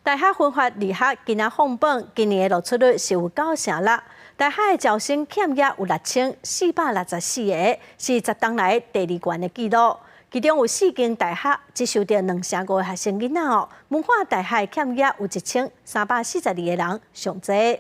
大学分发2学今仔放榜，今年的录取率是有9%。大学的招生欠业有6464个，是10当来第2悬的纪录。其中有4间大学接收到2成5个学生囡仔哦。文化大学欠业有1342个人，上侪。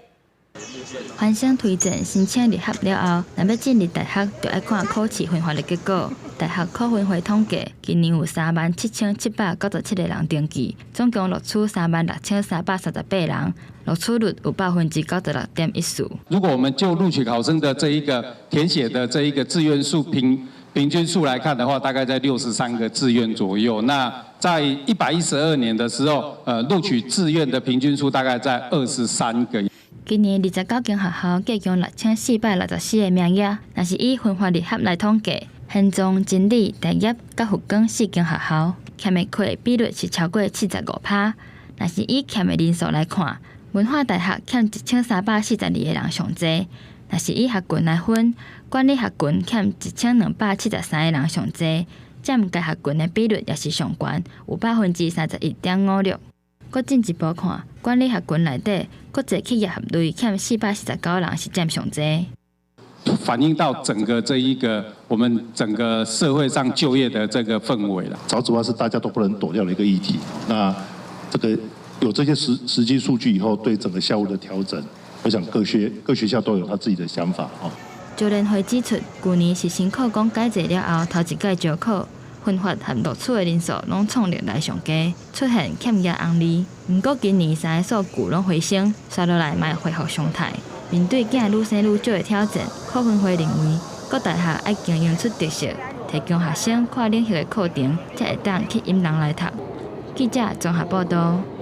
反省推荐申请入学了后，若要进入大学，就要看考试分发的结果。大学考分会统计，今年有37797个人登记，总共录取36338人，录取率有96.14%。如果我们就录取考生的这一个填写的这一个志愿数平均数来看的话，大概在63个志愿左右。那在112年的时候，录取志愿的平均数大概在23个。今年29间学校计共6464个名额，若是以分发入学来统计，现状真理、大业、甲福冈4间学校欠的课比率是超过75%。若是以欠的人数来看，文化大学欠1342个人上侪。若是以学群来分，管理学群欠1273个人上侪，占该学群的比率也是上悬，有31.56%。搁进一步看，管理学群内底，国际企业合类欠449人是占上侪。反映到整个这一个我们整个社会上就业的这个氛围了。少子化是大家都不能躲掉的一个议题。那这个有这些实际数据以后，对整个校务的调整，我想各学校都有他自己的想法哦。招联会指出，去年是新课纲改制了后头一届招考。分发和录取的人数拢创历来上低，出现欠业红利。不过今年3个数据拢回升，刷落来卖恢复常态。面对囝愈生愈少的挑战，考分会认为各大学要经营出特色，提供学生跨领域的课程，才会当吸引人来读。记者综合报道。